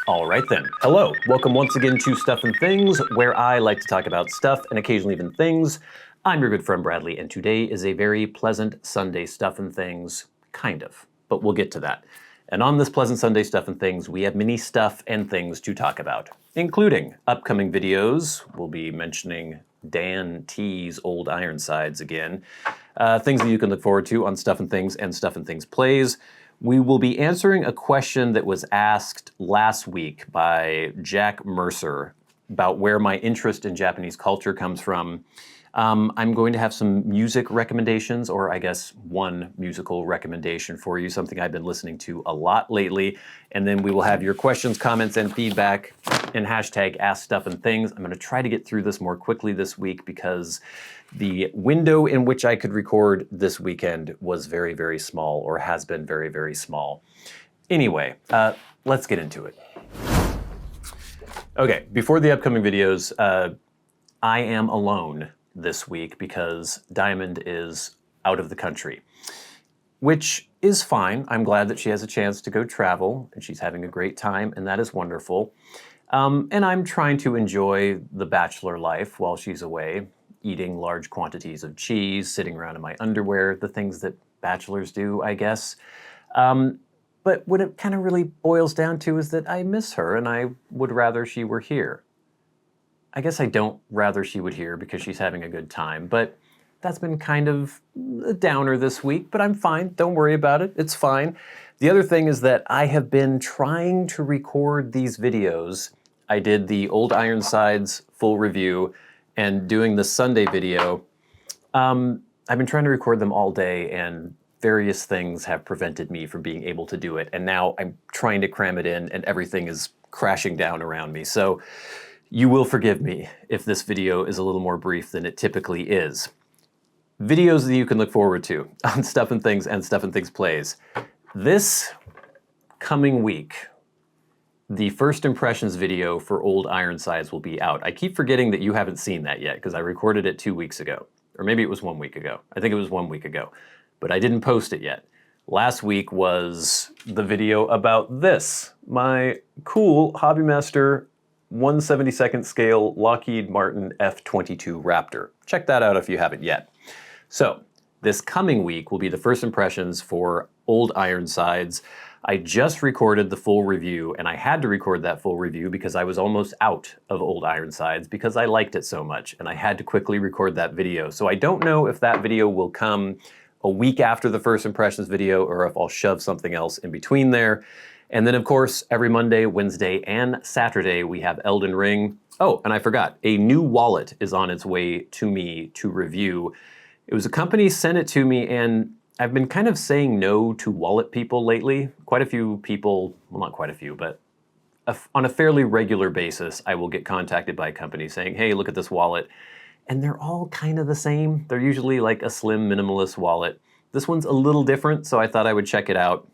All right then. Hello, welcome once again to Stuff and Things, where I like to talk about stuff and occasionally even things. I'm your good friend Bradley, and today is a very pleasant Sunday Stuff and Things, kind of, but we'll get to that. And on this pleasant Sunday Stuff and Things, we have many stuff and things to talk about, including upcoming videos. We'll be mentioning Dan T's old Ironsides again, things that you can look forward to on Stuff and Things and Stuff and Things Plays. We will be answering a question that was asked last week by Jack Mercer about where my interest in Japanese culture comes from. I'm going to have some music recommendations, or I guess one musical recommendation for you, something I've been listening to a lot lately. And then we will have your questions, comments, and feedback in hashtag #AskStuffandThings. I'm going to try to get through this more quickly this week because the window in which I could record this weekend was very, very small, or has been very, very small. Anyway, let's get into it. Okay, before the upcoming videos, I am alone this week because Diamond is out of the country, which is fine. I'm glad that she has a chance to go travel and she's having a great time, and that is wonderful. And I'm trying to enjoy the bachelor life while she's away, eating large quantities of cheese, sitting around in my underwear, the things that bachelors do, I guess. But what it kind of really boils down to is that I miss her and I would rather she were here. I guess I don't rather she would here because she's having a good time, but that's been kind of a downer this week, but I'm fine. Don't worry about it. It's fine. The other thing is that I have been trying to record these videos. I did the old Ironsides full review and doing the Sunday video. I've been trying to record them all day, and various things have prevented me from being able to do it. And now I'm trying to cram it in and everything is crashing down around me. So you will forgive me if this video is a little more brief than it typically is. Videos that you can look forward to on Stuff and Things and Stuff and Things Plays. This coming week, the first impressions video for Old Ironsides will be out. I keep forgetting that you haven't seen that yet because I recorded it 2 weeks ago. Or maybe it was 1 week ago. I think it was 1 week ago. But I didn't post it yet. Last week was the video about this. My cool Hobbymaster 1/72nd scale Lockheed Martin F-22 Raptor. Check that out if you haven't yet. So, this coming week will be the first impressions for Old Ironsides. I just recorded the full review, and I had to record that full review because I was almost out of Old Ironsides because I liked it so much, and I had to quickly record that video. So I don't know if that video will come a week after the first impressions video or if I'll shove something else in between there. And then, of course, every Monday, Wednesday, and Saturday, we have Elden Ring. Oh, and I forgot, a new wallet is on its way to me to review. It was a company sent it to me, and I've been kind of saying no to wallet people lately. Quite a few people, well, not quite a few, but on a fairly regular basis, I will get contacted by a company saying, hey, look at this wallet. And they're all kind of the same. They're usually like a slim minimalist wallet. This one's a little different, so I thought I would check it out.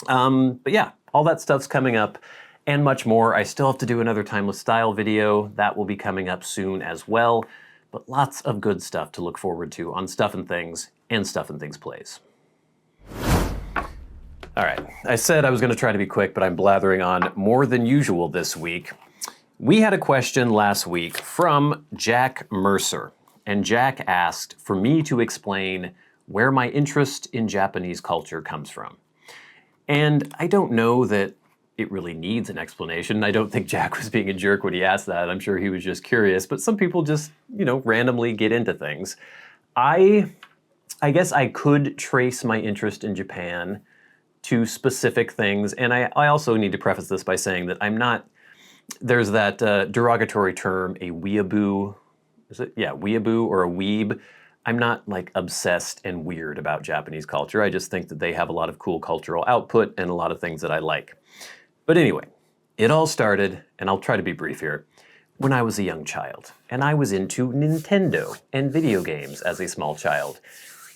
But yeah, all that stuff's coming up and much more. I still have to do another Timeless Style video. That will be coming up soon as well. But lots of good stuff to look forward to on Stuff and Things and Stuff and Things Plays. All right, I said I was going to try to be quick, but I'm blathering on more than usual this week. We had a question last week from Jack Mercer, and Jack asked for me to explain where my interest in Japanese culture comes from. And I don't know that it really needs an explanation. I don't think Jack was being a jerk when he asked that. I'm sure he was just curious, but some people just, randomly get into things. I guess I could trace my interest in Japan to specific things, and I also need to preface this by saying that I'm not, there's that derogatory term, a weeaboo, is it? Yeah, weeaboo or a weeb. I'm not like obsessed and weird about Japanese culture. I just think that they have a lot of cool cultural output and a lot of things that I like. But anyway, it all started, and I'll try to be brief here, when I was a young child. And I was into Nintendo and video games as a small child.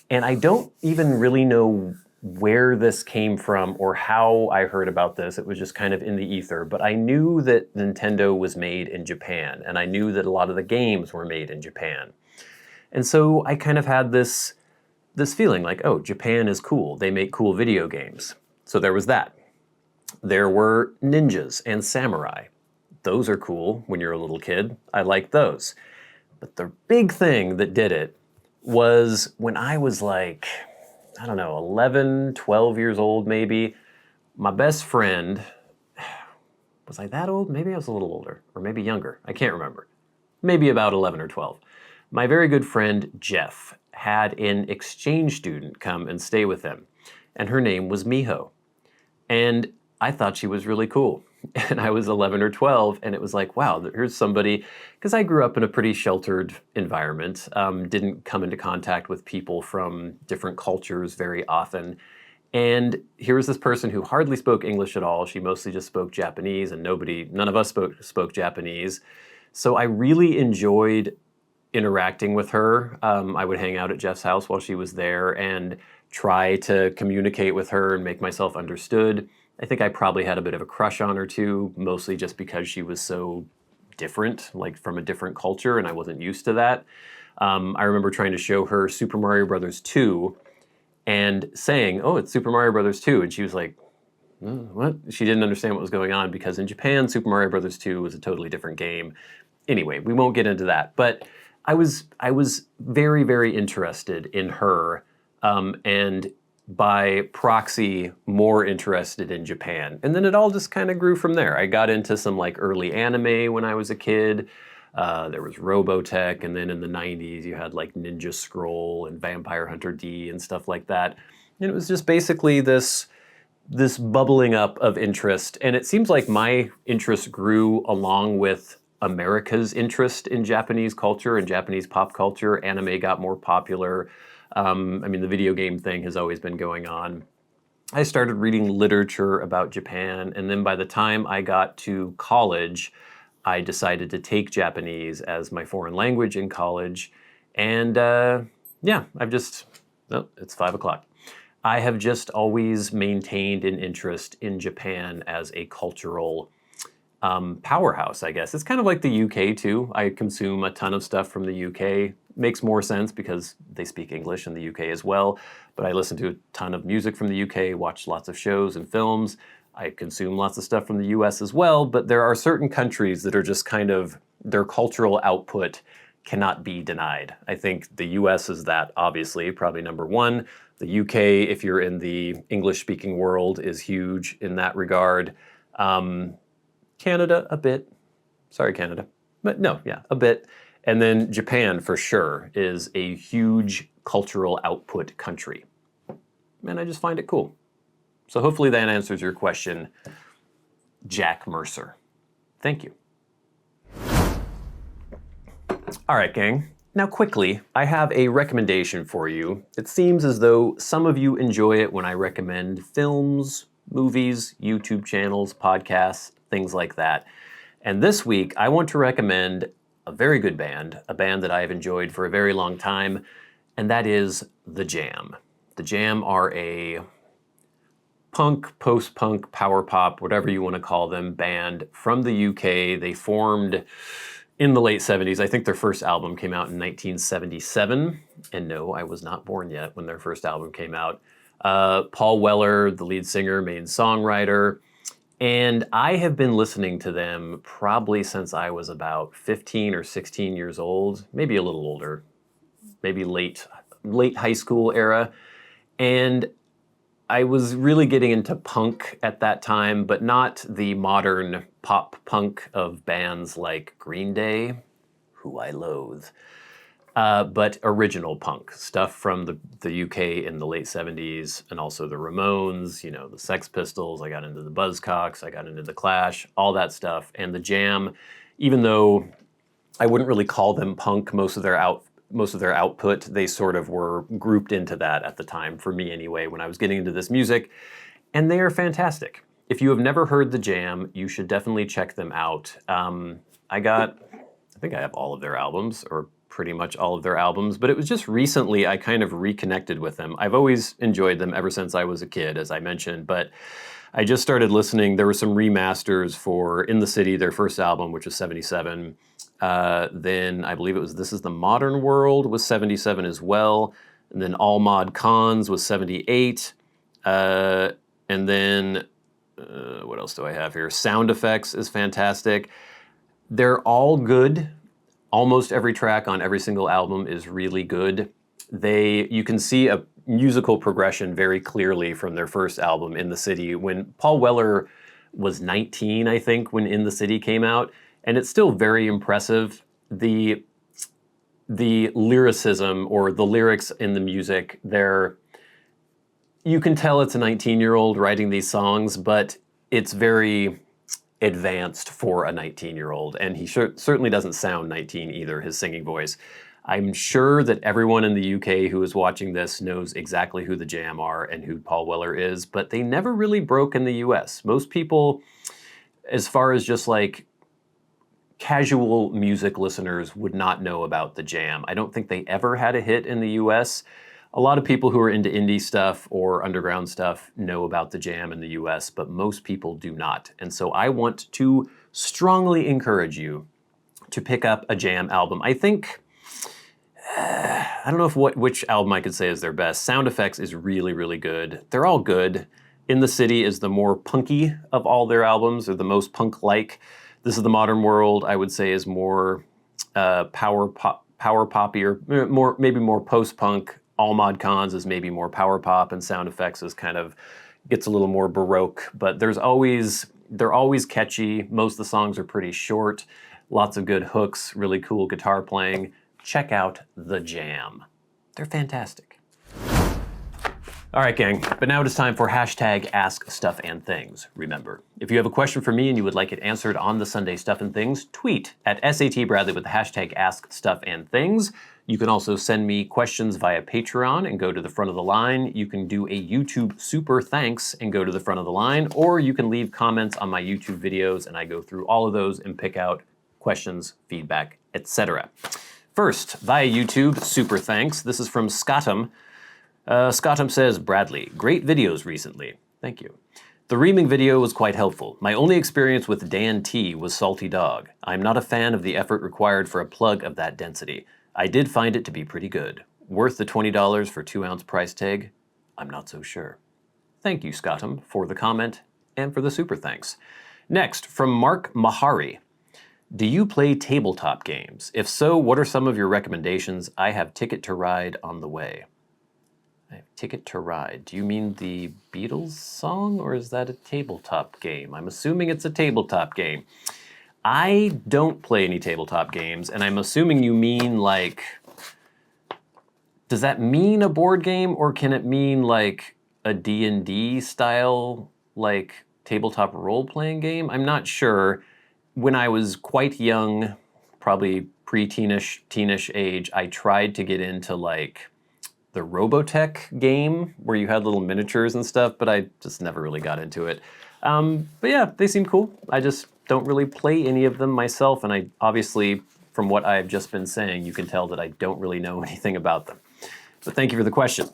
And I don't even really know where this came from or how I heard about this. It was just kind of in the ether. But I knew that Nintendo was made in Japan, and I knew that a lot of the games were made in Japan. And so I kind of had this feeling like, oh, Japan is cool. They make cool video games. So there was that. There were ninjas and samurai. Those are cool when you're a little kid. I like those. But the big thing that did it was when I was like, I don't know, 11, 12 years old maybe, my best friend, was I that old? Maybe I was a little older, or maybe younger. I can't remember. Maybe about 11 or 12. My very good friend, Jeff, had an exchange student come and stay with him, and her name was Miho. And I thought she was really cool. And I was 11 or 12, and it was like, wow, here's somebody, because I grew up in a pretty sheltered environment, didn't come into contact with people from different cultures very often. And here was this person who hardly spoke English at all. She mostly just spoke Japanese, and none of us spoke Japanese. So I really enjoyed interacting with her. I would hang out at Jeff's house while she was there and try to communicate with her and make myself understood. I think I probably had a bit of a crush on her too, mostly just because she was so different, like from a different culture, and I wasn't used to that. I remember trying to show her Super Mario Brothers 2 and saying, oh, it's Super Mario Brothers 2, and she was like, what? She didn't understand what was going on because in Japan, Super Mario Brothers 2 was a totally different game. Anyway, we won't get into that, but I was very, very interested in her, and by proxy, more interested in Japan. And then it all just kind of grew from there. I got into some like early anime when I was a kid. There was Robotech, and then in the 90s you had like Ninja Scroll and Vampire Hunter D and stuff like that. And it was just basically this bubbling up of interest. And it seems like my interest grew along with America's interest in Japanese culture and Japanese pop culture. Anime got more popular. I mean, the video game thing has always been going on. I started reading literature about Japan, and then by the time I got to college, I decided to take Japanese as my foreign language in college. And yeah, it's 5 o'clock. I have just always maintained an interest in Japan as a cultural powerhouse, I guess. It's kind of like the UK too. I consume a ton of stuff from the UK. Makes more sense because they speak English in the UK as well. But I listen to a ton of music from the UK, watch lots of shows and films. I consume lots of stuff from the US as well, but there are certain countries that are just kind of, their cultural output cannot be denied. I think the US is that, obviously, probably number one. The UK, if you're in the English-speaking world, is huge in that regard. Canada, a bit. Sorry, Canada. But no, yeah, a bit. And then Japan, for sure, is a huge cultural output country. And I just find it cool. So hopefully that answers your question, Jack Mercer. Thank you. All right, gang. Now quickly, I have a recommendation for you. It seems as though some of you enjoy it when I recommend films, movies, YouTube channels, podcasts, things like that. And this week, I want to recommend a very good band, a band that I have enjoyed for a very long time, and that is The Jam. The Jam are a punk, post-punk, power pop, whatever you want to call them, band from the UK. They formed in the late 70s. I think their first album came out in 1977. And no, I was not born yet when their first album came out. Paul Weller, the lead singer, main songwriter. And I have been listening to them probably since I was about 15 or 16 years old, maybe a little older, maybe late high school era. And I was really getting into punk at that time, but not the modern pop punk of bands like Green Day, who I loathe, but original punk, stuff from the UK in the late 70s, and also the Ramones, you know, the Sex Pistols. I got into the Buzzcocks, I got into the Clash, all that stuff. And the Jam, even though I wouldn't really call them punk, most of their output, they sort of were grouped into that at the time, for me anyway, when I was getting into this music. And they are fantastic. If you have never heard The Jam, you should definitely check them out. I think I have all of their albums, or pretty much all of their albums, but it was just recently I kind of reconnected with them. I've always enjoyed them ever since I was a kid, as I mentioned, but I just started listening. There were some remasters for In the City, their first album, which was 77. Then I believe it was This Is the Modern World was 77 as well. And then All Mod Cons was 78. And then, what else do I have here? Sound effects is fantastic. They're all good. Almost every track on every single album is really good. You can see a musical progression very clearly from their first album, In the City, when Paul Weller was 19, I think, when In the City came out, and it's still very impressive. The lyricism or the lyrics in the music, you can tell it's a 19-year-old writing these songs, but it's very advanced for a 19-year-old, and he certainly doesn't sound 19 either, his singing voice. I'm sure that everyone in the UK who is watching this knows exactly who the Jam are and who Paul Weller is, but they never really broke in the US. Most people, as far as just like casual music listeners, would not know about the Jam. I don't think they ever had a hit in the US. A lot of people who are into indie stuff or underground stuff know about the Jam in the US, but most people do not. And so I want to strongly encourage you to pick up a Jam album. I think, I don't know which album I could say is their best. Sound Effects is really, really good. They're all good. In the City is the more punky of all their albums, or the most punk-like. This Is the Modern World, I would say, is more power poppy, or maybe more post-punk. All Mod Cons is maybe more power pop, and Sound Effects is kind of gets a little more baroque, but they're always catchy. Most of the songs are pretty short, lots of good hooks, really cool guitar playing. Check out the Jam. They're fantastic. All right, gang, but now it is time for hashtag #AskStuffandThings. Remember, if you have a question for me and you would like it answered on the Sunday Stuff and Things, tweet at @SATBradley with the hashtag #AskStuffandThings. You can also send me questions via Patreon and go to the front of the line. You can do a YouTube super thanks and go to the front of the line, or you can leave comments on my YouTube videos and I go through all of those and pick out questions, feedback, etc. First, via YouTube, super thanks. This is from Scottum. Scottum says, Bradley, great videos recently. Thank you. The reaming video was quite helpful. My only experience with Dan T was Salty Dog. I'm not a fan of the effort required for a plug of that density. I did find it to be pretty good. Worth the $20 for 2-ounce price tag? I'm not so sure. Thank you, Scottum, for the comment and for the super thanks. Next, from Mark Mahari. Do you play tabletop games? If so, what are some of your recommendations? I have Ticket to Ride on the way. I have Ticket to Ride. Do you mean the Beatles song, or is that a tabletop game? I'm assuming it's a tabletop game. I don't play any tabletop games, and I'm assuming you mean like, does that mean a board game, or can it mean like a D&D style, like tabletop role-playing game? I'm not sure. When I was quite young, probably pre-teenish age, I tried to get into like the Robotech game where you had little miniatures and stuff, but I just never really got into it. But yeah, they seem cool. I just don't really play any of them myself, and I obviously, from what I've just been saying, you can tell that I don't really know anything about them. But thank you for the question.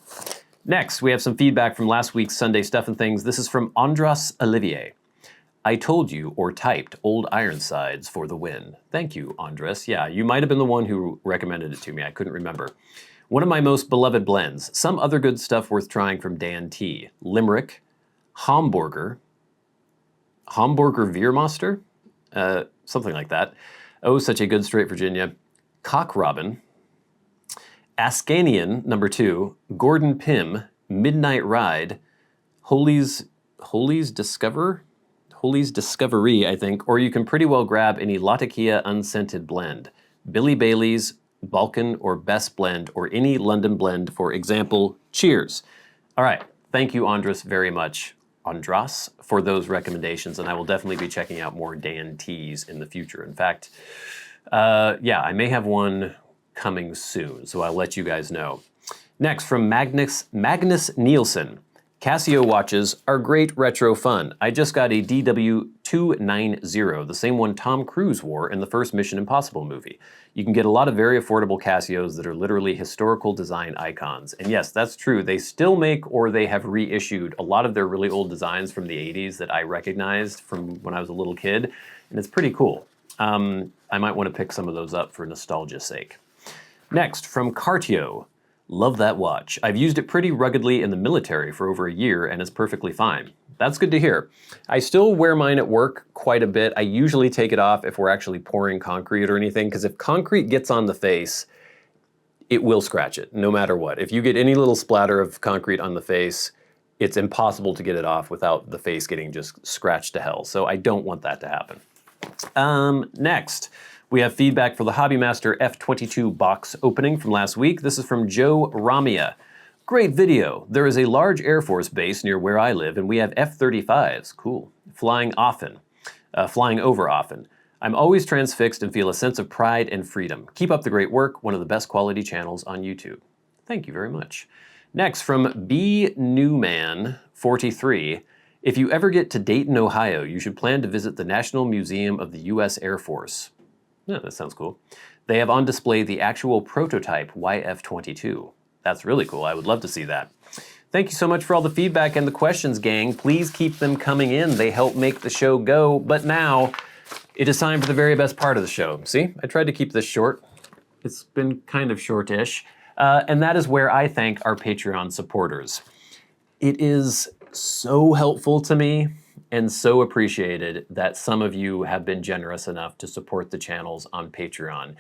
Next, we have some feedback from last week's Sunday Stuff and Things. This is from Andras Olivier. I told you, or typed, old Ironsides for the win. Thank you, Andres. Yeah, you might have been the one who recommended it to me. I couldn't remember. One of my most beloved blends. Some other good stuff worth trying from Dan T. Limerick, Hamburger Veermaster, something like that. Oh, such a good straight Virginia. Cock Robin, Askanian #2, Gordon Pym, Midnight Ride, Holy's Discovery, I think, or you can pretty well grab any Latakia unscented blend. Billy Bailey's, Balkan or Best Blend, or any London blend, for example. Cheers. All right, thank you, Andras, very much, Andras, for those recommendations, and I will definitely be checking out more Dan T's in the future. In fact, yeah, I may have one coming soon, so I'll let you guys know. Next, from Magnus Nielsen. Casio watches are great retro fun. I just got a DW290, the same one Tom Cruise wore in the first Mission Impossible movie. You can get a lot of very affordable Casios that are literally historical design icons. And yes, that's true. They still make, or they have reissued, a lot of their really old designs from the 80s that I recognized from when I was a little kid, and it's pretty cool. I might want to pick some of those up for nostalgia's sake. Next, from Cartio. Love that watch. I've used it pretty ruggedly in the military for over a year and it's perfectly fine. That's good to hear. I still wear mine at work quite a bit. I usually take it off if we're actually pouring concrete or anything, because if concrete gets on the face, it will scratch it, no matter what. If you get any little splatter of concrete on the face, it's impossible to get it off without the face getting just scratched to hell. So I don't want that to happen. Next, we have feedback for the Hobbymaster F-22 box opening from last week. This is from Joe Ramia. Great video. There is a large Air Force base near where I live, and we have F-35s, cool, flying over often. I'm always transfixed and feel a sense of pride and freedom. Keep up the great work, one of the best quality channels on YouTube. Thank you very much. Next, from B. Newman 43. If you ever get to Dayton, Ohio, you should plan to visit the National Museum of the U.S. Air Force. Yeah, that sounds cool. They have on display the actual prototype YF-22. That's really cool. I would love to see that. Thank you so much for all the feedback and the questions, gang. Please keep them coming in. They help make the show go. But now, it is time for the very best part of the show. See, I tried to keep this short. It's been kind of shortish. And that is where I thank our Patreon supporters. It is so helpful to me and so appreciated that some of you have been generous enough to support the channels on Patreon.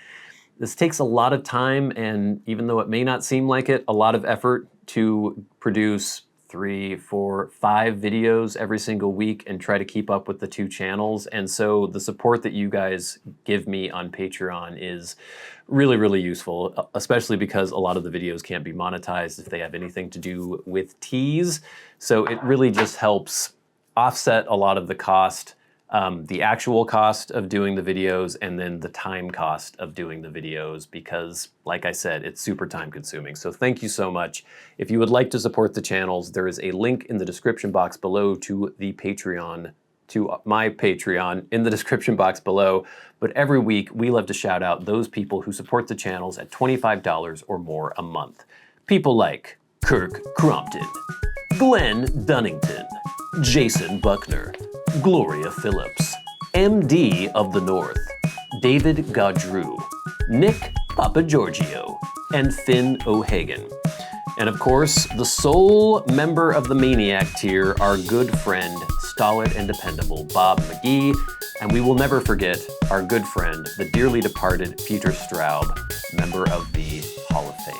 This takes a lot of time, and even though it may not seem like it, a lot of effort to produce 3, 4, 5 videos every single week and try to keep up with the 2 channels. And so the support that you guys give me on Patreon is really, really useful, especially because a lot of the videos can't be monetized if they have anything to do with teas. So it really just helps offset a lot of the cost, the actual cost of doing the videos, and then the time cost of doing the videos, because like I said, it's super time consuming. So thank you so much. If you would like to support the channels, there is a link in the description box below to the Patreon, to my Patreon in the description box below. But every week we love to shout out those people who support the channels at $25 or more a month. People like Kirk Crompton, Glenn Dunnington, Jason Buckner, Gloria Phillips, MDoftheNorth, David Gaudreau, Nick Papageorgio, and Finn O'Hagan. And of course, the sole member of the Maniac tier, our good friend, stolid and dependable Bob Magee, and we will never forget our good friend, the dearly departed Peter Straub, member of the Hall of Fame.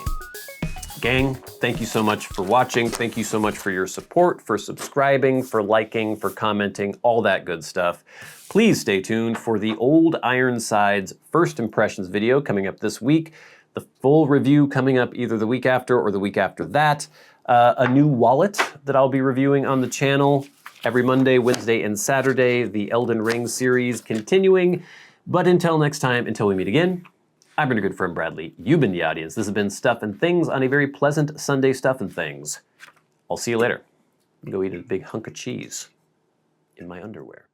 Gang, thank you so much for watching. Thank you so much for your support, for subscribing, for liking, for commenting, all that good stuff. Please stay tuned for the old Ironsides first impressions video coming up this week. The full review coming up either the week after or the week after that. A new wallet that I'll be reviewing on the channel every Monday, Wednesday, and Saturday. The Elden Ring series continuing. But until next time, until we meet again, I've been your good friend Bradley. You've been the audience. This has been Stuff and Things on a very pleasant Sunday Stuff and Things. I'll see you later. Go eat a big hunk of cheese in my underwear.